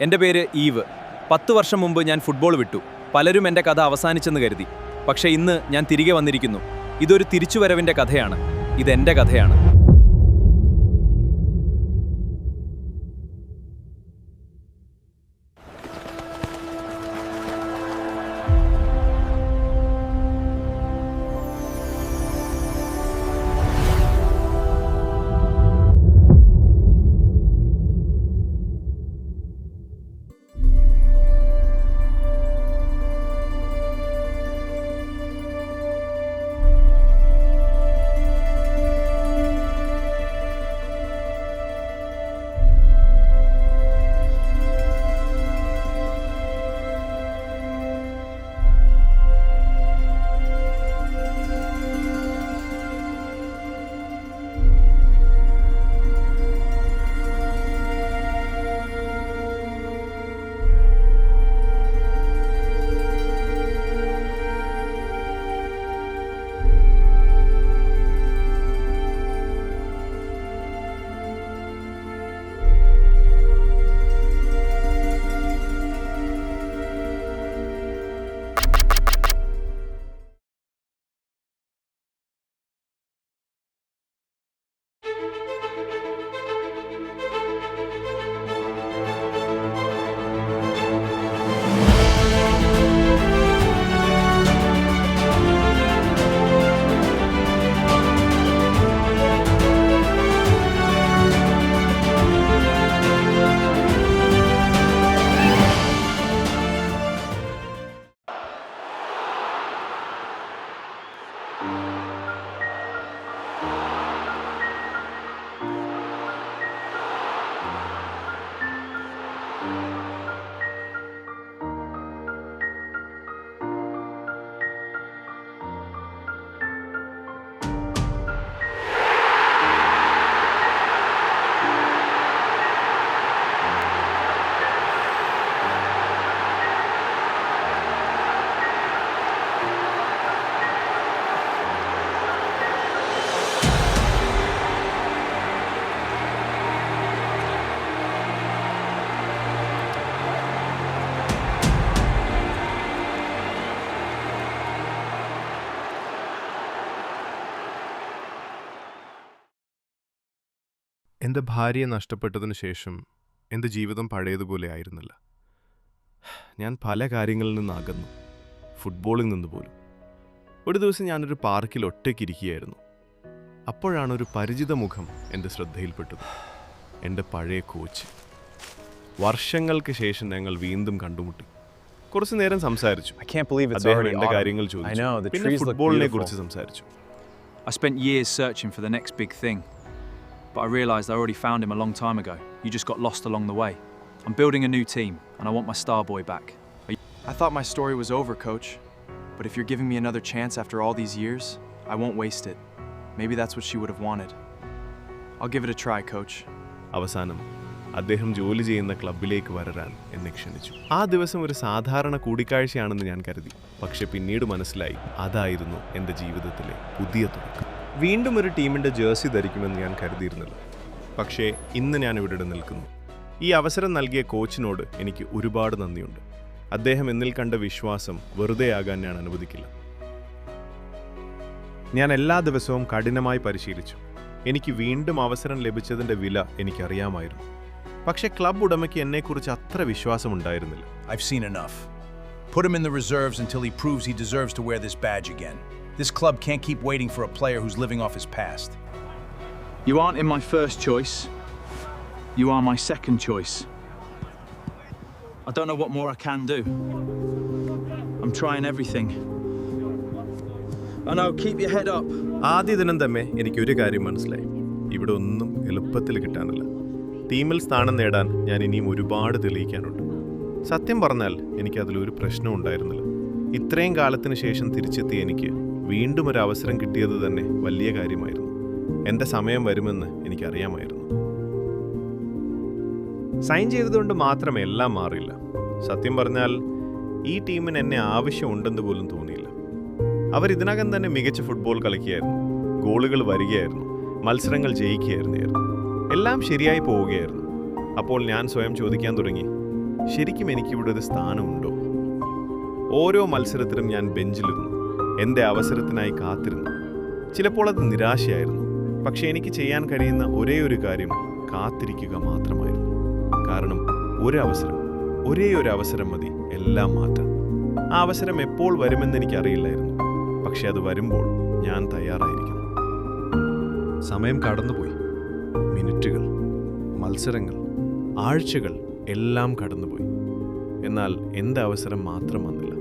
എൻ്റെ പേര് ഈവ്. 10 വർഷം മുമ്പ് ഞാൻ ഫുട്ബോൾ വിട്ടു. പലരും എൻ്റെ കഥ അവസാനിച്ചെന്ന് കരുതി. പക്ഷേ ഇന്ന് ഞാൻ തിരികെ വന്നിരിക്കുന്നു. ഇതൊരു തിരിച്ചുവരവിൻ്റെ കഥയാണ്. ഇതെൻ്റെ കഥയാണ്. എൻ്റെ ഭാര്യയെ നഷ്ടപ്പെട്ടതിന് ശേഷം എൻ്റെ ജീവിതം പഴയതുപോലെ ആയിരുന്നില്ല. ഞാൻ പല കാര്യങ്ങളിൽ നിന്ന് അകന്നു, ഫുട്ബോളിൽ നിന്ന് പോലും. ഒരു ദിവസം ഞാനൊരു പാർക്കിൽ ഒറ്റയ്ക്കിരിക്കുകയായിരുന്നു. അപ്പോഴാണ് ഒരു പരിചിത മുഖം എൻ്റെ ശ്രദ്ധയിൽപ്പെട്ടത്. എൻ്റെ പഴയ കോച്ച്. വർഷങ്ങൾക്ക് ശേഷം ഞങ്ങൾ വീണ്ടും കണ്ടുമുട്ടി. കുറച്ചു നേരം സംസാരിച്ചു. അദ്ദേഹം എൻ്റെ കാര്യങ്ങൾ ചോദിച്ചു. പിന്നെ ഫുട്ബോളിനെ കുറിച്ച് സംസാരിച്ചു. I spent years searching for the next big thing. But I realised I already found him a long time ago. You just got lost along the way. I'm building a new team, and I want my star boy back. I thought my story was over, Coach. But if you're giving me another chance after all these years, I won't waste it. Maybe that's what she would have wanted. I'll give it a try, Coach. അവസാനം അദ്ദേഹം ജോലി ചെയ്യുന്ന ക്ലബിലേക്ക് വരാൻ എന്നെ ക്ഷണിച്ചു. ആ ദിവസം ഒരു സാധാരണ കൂടിക്കാഴ്ചയാണെന്ന് ഞാൻ കരുതി. പക്ഷെ പിന്നീട് മനസ്സിലായി, അതായിരുന്നു എൻ്റെ ജീവിതത്തിലെ പുതിയ തുടക്കം. വീണ്ടും ഒരു ടീമിൻ്റെ ജേഴ്സി ധരിക്കുമെന്ന് ഞാൻ കരുതിയിരുന്നില്ല. പക്ഷേ ഇന്ന് ഞാൻ ഇവിടെ നിൽക്കുന്നു. ഈ അവസരം നൽകിയ കോച്ചിനോട് എനിക്ക് ഒരുപാട് നന്ദിയുണ്ട്. അദ്ദേഹം എന്നിൽ കണ്ട വിശ്വാസം വെറുതെയാകാൻ ഞാൻ അനുവദിക്കില്ല. ഞാൻ എല്ലാ ദിവസവും കഠിനമായി പരിശീലിച്ചു. എനിക്ക് വീണ്ടും അവസരം ലഭിച്ചതിൻ്റെ വില എനിക്കറിയാമായിരുന്നു. പക്ഷേ ക്ലബ് ഉടമയ്ക്ക് എന്നെക്കുറിച്ച് അത്ര വിശ്വാസമുണ്ടായിരുന്നില്ല. I've seen enough. Put him in the reserves until he proves he deserves to wear this badge again. This club can't keep waiting for a player who's living off his past. You aren't in my first choice. You are my second choice. I don't know what more I can do. I'm trying everything. I know, keep your head up. ആദ്യ ദിനം തന്നെ എനിക്കൊരു കാര്യം മനസ്സിലായി. ഇവിടെ ഒന്നും എളുപ്പത്തിൽ കിട്ടാനില്ല. ടീമിൽ സ്ഥാനം നേടാൻ ഞാൻ ഇനിയും ഒരുപാട് തെളിയിക്കാനുണ്ട്. സത്യം പറഞ്ഞാൽ എനിക്കതിലൊരു പ്രശ്നം ഉണ്ടായിരുന്നില്ല. ഇത്രയും കാലത്തിന് ശേഷം തിരിച്ചെത്തിയ എനിക്ക് വീണ്ടും ഒരു അവസരം കിട്ടിയത് തന്നെ വലിയ കാര്യമായിരുന്നു. എൻ്റെ സമയം വരുമെന്ന് എനിക്കറിയാമായിരുന്നു. സൈൻ ചെയ്തതുകൊണ്ട് മാത്രമേ എല്ലാം മാറില്ല. സത്യം പറഞ്ഞാൽ ഈ ടീമിന് എന്നെ ആവശ്യമുണ്ടെന്ന് പോലും തോന്നിയില്ല. അവർ ഇതിനകം തന്നെ മികച്ച ഫുട്ബോൾ കളിക്കുകയായിരുന്നു. ഗോളുകൾ വരികയായിരുന്നു. മത്സരങ്ങൾ ജയിക്കുകയായിരുന്നു. എല്ലാം ശരിയായി പോവുകയായിരുന്നു. അപ്പോൾ ഞാൻ സ്വയം ചോദിക്കാൻ തുടങ്ങി, ശരിക്കും എനിക്കിവിടെ ഒരു സ്ഥാനമുണ്ടോ? ഓരോ മത്സരത്തിലും ഞാൻ ബെഞ്ചിലിരുന്നു, എൻ്റെ അവസരത്തിനായി കാത്തിരുന്നു. ചിലപ്പോൾ അത് നിരാശയായിരുന്നു. പക്ഷേ എനിക്ക് ചെയ്യാൻ കഴിയുന്ന ഒരേ ഒരു കാര്യം കാത്തിരിക്കുക മാത്രമായിരുന്നു. കാരണം ഒരേ ഒരു അവസരം മതി എല്ലാം മാറ്റാൻ. ആ അവസരം എപ്പോൾ വരുമെന്ന് എനിക്കറിയില്ലായിരുന്നു. പക്ഷെ അത് വരുമ്പോൾ ഞാൻ തയ്യാറായിരിക്കുന്നു. സമയം കടന്നുപോയി. മിനിറ്റുകൾ, മത്സരങ്ങൾ, ആഴ്ചകൾ എല്ലാം കടന്നുപോയി. എന്നാൽ എൻ്റെ അവസരം മാത്രം വന്നില്ല.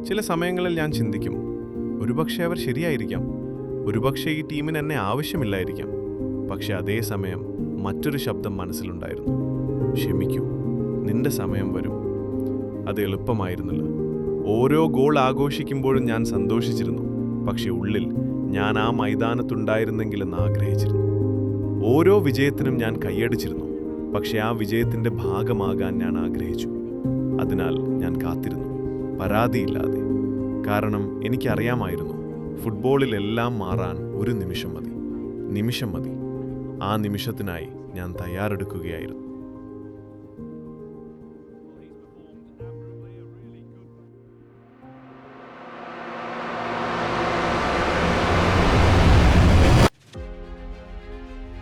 ചില സമയങ്ങളിൽ ഞാൻ ചിന്തിക്കും, ഒരുപക്ഷെ അവർ ശരിയായിരിക്കാം, ഒരുപക്ഷെ ഈ ടീമിന് എന്നെ ആവശ്യമില്ലായിരിക്കാം. പക്ഷെ അതേസമയം മറ്റൊരു ശബ്ദം മനസ്സിലുണ്ടായിരുന്നു, ക്ഷമിക്കൂ, നിന്റെ സമയം വരും. അത് എളുപ്പമായിരുന്നില്ല. ഓരോ ഗോൾ ആഘോഷിക്കുമ്പോഴും ഞാൻ സന്തോഷിച്ചിരുന്നു. പക്ഷെ ഉള്ളിൽ ഞാൻ ആ മൈതാനത്തുണ്ടായിരുന്നെങ്കിലെന്ന് ആഗ്രഹിച്ചിരുന്നു. ഓരോ വിജയത്തിനും ഞാൻ കൈയടിച്ചിരുന്നു. പക്ഷെ ആ വിജയത്തിൻ്റെ ഭാഗമാകാൻ ഞാൻ ആഗ്രഹിച്ചു. അതിനാൽ ഞാൻ കാത്തിരുന്നു, പരാതിയില്ലാതെ. കാരണം എനിക്കറിയാമായിരുന്നു, ഫുട്ബോളിൽ എല്ലാം മാറാൻ ഒരു നിമിഷം മതി. ആ നിമിഷത്തിനായി ഞാൻ തയ്യാറെടുക്കുകയായിരുന്നു.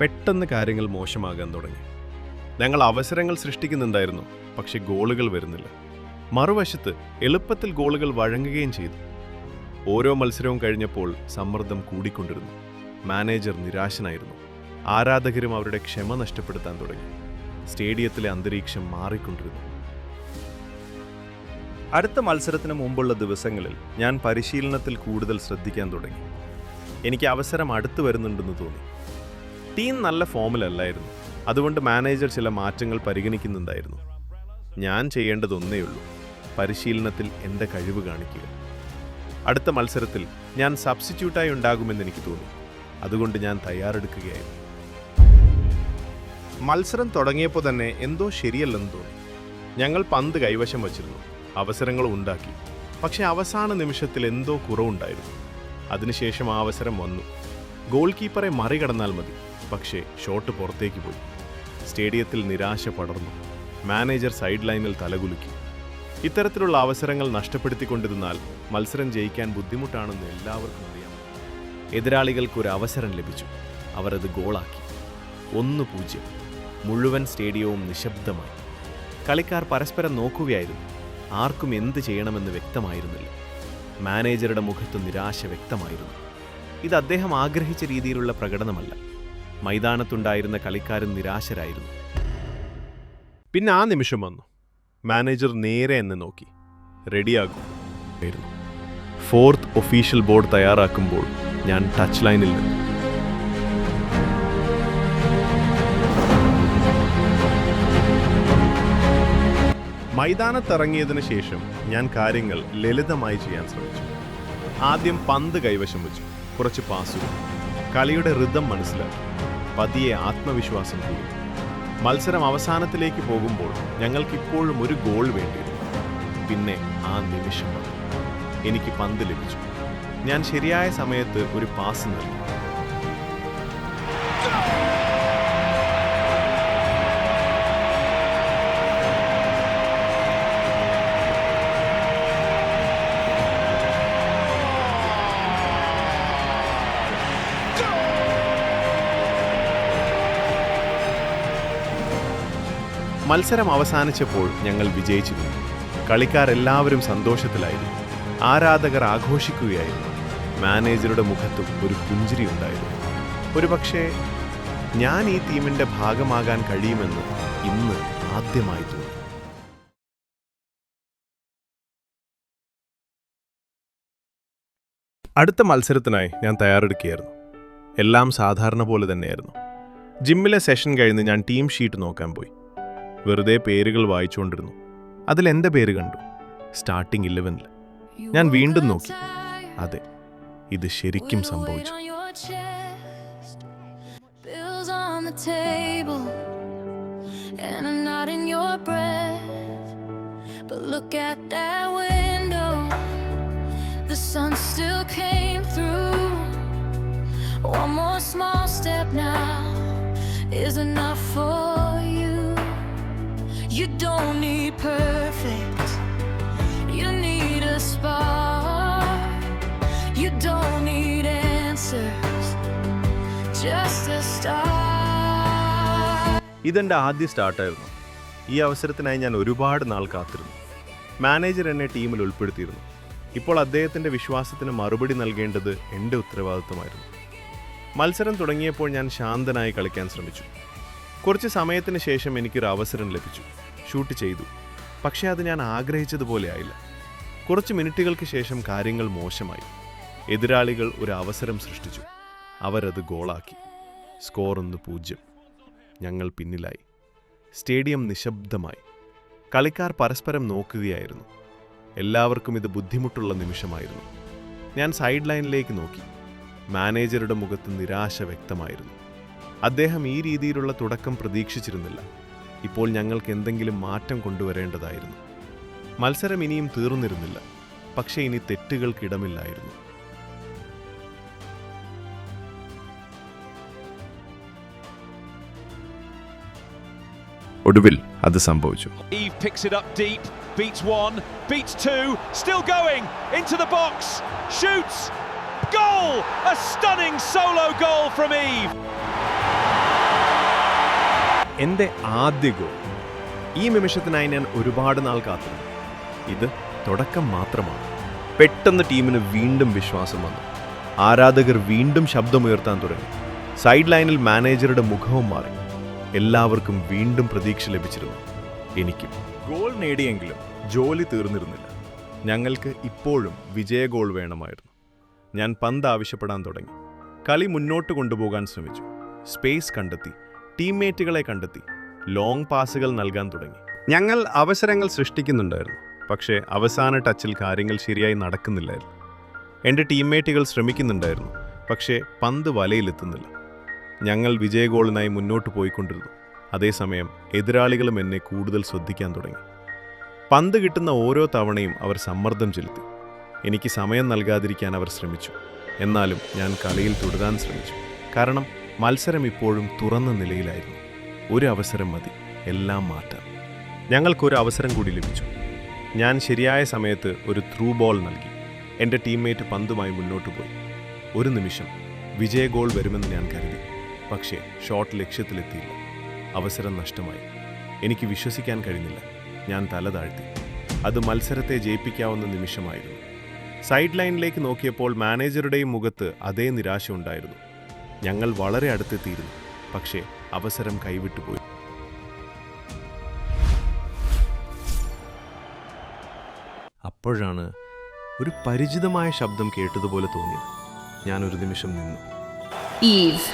പെട്ടെന്ന് കാര്യങ്ങൾ മോശമാകാൻ തുടങ്ങി. ഞങ്ങൾ അവസരങ്ങൾ സൃഷ്ടിക്കുന്നുണ്ടായിരുന്നു, പക്ഷെ ഗോളുകൾ വരുന്നില്ല. മറുവശത്ത് എളുപ്പത്തിൽ ഗോളുകൾ വഴങ്ങുകയും ചെയ്തു. ഓരോ മത്സരവും കഴിഞ്ഞപ്പോൾ സമ്മർദ്ദം കൂടിക്കൊണ്ടിരുന്നു. മാനേജർ നിരാശനായിരുന്നു. ആരാധകരും അവരുടെ ക്ഷമ നഷ്ടപ്പെടുത്താൻ തുടങ്ങി. സ്റ്റേഡിയത്തിലെ അന്തരീക്ഷം മാറിക്കൊണ്ടിരുന്നു. അടുത്ത മത്സരത്തിന് മുമ്പുള്ള ദിവസങ്ങളിൽ ഞാൻ പരിശീലനത്തിൽ കൂടുതൽ ശ്രദ്ധിക്കാൻ തുടങ്ങി. എനിക്ക് അവസരം അടുത്തു വരുന്നുണ്ടെന്ന് തോന്നി. ടീം നല്ല ഫോമിലല്ലായിരുന്നു. അതുകൊണ്ട് മാനേജർ ചില മാറ്റങ്ങൾ പരിഗണിക്കുന്നുണ്ടായിരുന്നു. ഞാൻ ചെയ്യേണ്ടതൊന്നേയുള്ളൂ, പരിശീലനത്തിൽ എൻ്റെ കഴിവ് കാണിക്കുക. അടുത്ത മത്സരത്തിൽ ഞാൻ സബ്സ്റ്റിറ്റ്യൂട്ടായി ഉണ്ടാകുമെന്ന് എനിക്ക് തോന്നി. അതുകൊണ്ട് ഞാൻ തയ്യാറെടുക്കുകയായിരുന്നു. മത്സരം തുടങ്ങിയപ്പോൾ തന്നെ എന്തോ ശരിയല്ലെന്ന് തോന്നി. ഞങ്ങൾ പന്ത് കൈവശം വച്ചിരുന്നു, അവസരങ്ങൾ ഉണ്ടാക്കി. പക്ഷെ അവസാന നിമിഷത്തിൽ എന്തോ കുറവുണ്ടായിരുന്നു. അതിനുശേഷം ആ അവസരം വന്നു. ഗോൾ കീപ്പറെ മറികടന്നാൽ മതി. പക്ഷേ ഷോട്ട് പുറത്തേക്ക് പോയി. സ്റ്റേഡിയത്തിൽ നിരാശ പടർന്നു. മാനേജർ സൈഡ് ലൈനിൽ തലകുലുക്കി. ഇത്തരത്തിലുള്ള അവസരങ്ങൾ നഷ്ടപ്പെടുത്തിക്കൊണ്ടിരുന്നാൽ മത്സരം ജയിക്കാൻ ബുദ്ധിമുട്ടാണെന്ന് എല്ലാവർക്കും അറിയാം. എതിരാളികൾക്കൊരു അവസരം ലഭിച്ചു. അവർ അത് ഗോളാക്കി. 1-0. മുഴുവൻ സ്റ്റേഡിയവും നിശബ്ദമായി. കളിക്കാർ പരസ്പരം നോക്കുകയായിരുന്നു. ആർക്കും എന്ത് ചെയ്യണമെന്ന് വ്യക്തമായിരുന്നില്ല. മാനേജറുടെ മുഖത്ത് നിരാശ വ്യക്തമായിരുന്നു. ഇത് അദ്ദേഹം ആഗ്രഹിച്ച രീതിയിലുള്ള പ്രകടനമല്ല. മൈതാനത്തുണ്ടായിരുന്ന കളിക്കാരും നിരാശരായിരുന്നു. പിന്നെ ആ നിമിഷം വന്നു. മാനേജർ നേരെ എന്നെ നോക്കി. റെഡിയാകും ആയിരുന്നു. 4th ഒഫീഷ്യൽ ബോർഡ് തയ്യാറാക്കുമ്പോൾ ഞാൻ ടച്ച് ലൈനിൽ നിന്നു. മൈതാനത്തിറങ്ങിയതിനു ശേഷം ഞാൻ കാര്യങ്ങൾ ലളിതമായി ചെയ്യാൻ ശ്രമിച്ചു. ആദ്യം പന്ത് കൈവശം വെച്ചു. കുറച്ച് പാസുകൾ. കളിയുടെ റിതം മനസ്സിലാക്കി. പതിയെ ആത്മവിശ്വാസം കൂടി. മത്സരം അവസാനത്തിലേക്ക് പോകുമ്പോൾ ഞങ്ങൾക്കിപ്പോഴും ഒരു ഗോൾ വേണ്ടിയിരുന്നു. പിന്നെ ആ നിമിഷം വന്നു. എനിക്ക് പന്ത് ലഭിച്ചു. ഞാൻ ശരിയായ സമയത്ത് ഒരു പാസ് നൽകി. മത്സരം അവസാനിച്ചപ്പോൾ ഞങ്ങൾ വിജയിച്ചിരുന്നു. കളിക്കാരെല്ലാവരും സന്തോഷത്തിലായിരുന്നു. ആരാധകർ ആഘോഷിക്കുകയായിരുന്നു. മാനേജറുടെ മുഖത്തും ഒരു പുഞ്ചിരി ഉണ്ടായിരുന്നു. ഒരുപക്ഷേ ഞാൻ ഈ ടീമിന്റെ ഭാഗമാകാൻ കഴിയുമെന്ന് ഇന്ന് ആദ്യമായി തോന്നി. അടുത്ത മത്സരത്തിനായി ഞാൻ തയ്യാറെടുക്കുകയായിരുന്നു. എല്ലാം സാധാരണ പോലെ തന്നെയായിരുന്നു. ജിമ്മിലെ സെഷൻ കഴിഞ്ഞ് ഞാൻ ടീം ഷീറ്റ് നോക്കാൻ പോയി. വെറുതെ പേരുകൾ വായിച്ചുകൊണ്ടിരുന്നു. അതിൽ എൻ്റെ പേര് കണ്ടു, സ്റ്റാർട്ടിംഗ് 11. ഞാൻ വീണ്ടും നോക്കി. അതെ, ഇത് ശരിക്കും സംഭവിച്ചു. You don't need perfect, you need a spark. You don't need answers, just a start. ഇതെൻ്റെ ആദ്യ സ്റ്റാർട്ടായിരുന്നു. ഈ അവസരത്തിനായി ഞാൻ ഒരുപാട് നാൾ കാത്തിരുന്നു. മാനേജർ എന്നെ ടീമിൽ ഉൾപ്പെടുത്തിയിരുന്നു. ഇപ്പോൾ അദ്ദേഹത്തിൻ്റെ വിശ്വാസത്തിന് മറുപടി നൽകേണ്ടത് എൻ്റെ ഉത്തരവാദിത്തമായിരുന്നു. മത്സരം തുടങ്ങിയപ്പോൾ ഞാൻ ശാന്തനായി കളിക്കാൻ ശ്രമിച്ചു. കുറച്ച് സമയത്തിന് ശേഷം എനിക്കൊരു അവസരം ലഭിച്ചു. ഷൂട്ട് ചെയ്തു. പക്ഷേ അത് ഞാൻ ആഗ്രഹിച്ചതുപോലെ ആയില്ല. കുറച്ച് മിനിറ്റുകൾക്ക് ശേഷം കാര്യങ്ങൾ മോശമായി. എതിരാളികൾ ഒരു അവസരം സൃഷ്ടിച്ചു. അവരത് ഗോളാക്കി. സ്കോർ 1-0. ഞങ്ങൾ പിന്നിലായി. സ്റ്റേഡിയം നിശബ്ദമായി. കളിക്കാർ പരസ്പരം നോക്കുകയായിരുന്നു. എല്ലാവർക്കും ഇത് ബുദ്ധിമുട്ടുള്ള നിമിഷമായിരുന്നു. ഞാൻ സൈഡ് ലൈനിലേക്ക് നോക്കി. മാനേജറുടെ മുഖത്ത് നിരാശ വ്യക്തമായിരുന്നു. അദ്ദേഹം ഈ രീതിയിലുള്ള തുടക്കം പ്രതീക്ഷിച്ചിരുന്നില്ല. ഇപ്പോൾ ഞങ്ങൾക്ക് എന്തെങ്കിലും മാറ്റം കൊണ്ടുവരേണ്ടതായിരുന്നു. മത്സരം ഇനിയും തീർന്നിരുന്നില്ല. പക്ഷേ ഇനി തെറ്റുകൾക്കിടമില്ലായിരുന്നു. ഒടുവിൽ അത് സംഭവിച്ചു. Eve picks it up deep, beats one, beats two, still going, into the box, shoots, goal! A stunning solo goal from Eve! എൻ്റെ ആദ്യ ഗോൾ. ഈ നിമിഷത്തിനായി ഞാൻ ഒരുപാട് നാൾ കാത്തിരുന്നു. ഇത് തുടക്കം മാത്രമാണ്. പെട്ടെന്ന് ടീമിന് വീണ്ടും വിശ്വാസം വന്നു. ആരാധകർ വീണ്ടും ശബ്ദമുയർത്താൻ തുടങ്ങി. സൈഡ് ലൈനിൽ മാനേജറുടെ മുഖവും മാറി. എല്ലാവർക്കും വീണ്ടും പ്രതീക്ഷ ലഭിച്ചിരുന്നു. എനിക്കും. ഗോൾ നേടിയെങ്കിലും ജോലി തീർന്നിരുന്നില്ല. ഞങ്ങൾക്ക് ഇപ്പോഴും വിജയ ഗോൾ വേണമായിരുന്നു. ഞാൻ പന്ത് ആവശ്യപ്പെടാൻ തുടങ്ങി. കളി മുന്നോട്ട് കൊണ്ടുപോകാൻ ശ്രമിച്ചു. സ്പേസ് കണ്ടെത്തി. ടീംമേറ്റുകളെ കണ്ടെത്തി. ലോങ് പാസുകൾ നൽകാൻ തുടങ്ങി. ഞങ്ങൾ അവസരങ്ങൾ സൃഷ്ടിക്കുന്നുണ്ടായിരുന്നു. പക്ഷേ അവസാന ടച്ചിൽ കാര്യങ്ങൾ ശരിയായി നടക്കുന്നില്ലായിരുന്നു. എൻ്റെ ടീംമേറ്റുകൾ ശ്രമിക്കുന്നുണ്ടായിരുന്നു. പക്ഷേ പന്ത് വലയിലെത്തുന്നില്ല. ഞങ്ങൾ വിജയ ഗോളിനായി മുന്നോട്ട് പോയിക്കൊണ്ടിരുന്നു. അതേസമയം എതിരാളികളും എന്നെ കൂടുതൽ ശ്രദ്ധിക്കാൻ തുടങ്ങി. പന്ത് കിട്ടുന്ന ഓരോ തവണയും അവർ സമ്മർദ്ദം ചെലുത്തി. എനിക്ക് സമയം നൽകാതിരിക്കാൻ അവർ ശ്രമിച്ചു. എന്നാലും ഞാൻ കളിയിൽ തുടരാൻ ശ്രമിച്ചു. കാരണം മത്സരം ഇപ്പോഴും തുറന്ന നിലയിലായിരുന്നു. ഒരു അവസരം മതി എല്ലാം മാറ്റാൻ. ഞങ്ങൾക്കൊരു അവസരം കൂടി ലഭിച്ചു. ഞാൻ ശരിയായ സമയത്ത് ഒരു ത്രൂ ബോൾ നൽകി. എൻ്റെ ടീംമേറ്റ് പന്തുമായി മുന്നോട്ട് പോയി. ഒരു നിമിഷം വിജയ ഗോൾ വരുമെന്ന് ഞാൻ കരുതി. പക്ഷേ ഷോട്ട് ലക്ഷ്യത്തിലെത്തിയില്ല. അവസരം നഷ്ടമായി. എനിക്ക് വിശ്വസിക്കാൻ കഴിഞ്ഞില്ല. ഞാൻ തല താഴ്ത്തി. അത് മത്സരത്തെ ജയിപ്പിക്കാവുന്ന നിമിഷമായിരുന്നു. സൈഡ് ലൈനിലേക്ക് നോക്കിയപ്പോൾ മാനേജറുടെയും മുഖത്ത് അതേ നിരാശ ഉണ്ടായിരുന്നു. ഞങ്ങൾ വളരെ അടുത്തെത്തിയിരുന്നു. പക്ഷേ അവസരം കൈവിട്ടുപോയി. അപ്പോഴാണ് ഒരു പരിചിതമായ ശബ്ദം കേട്ടതുപോലെ തോന്നിയത്. ഞാനൊരു നിമിഷം നിന്നു. Eve.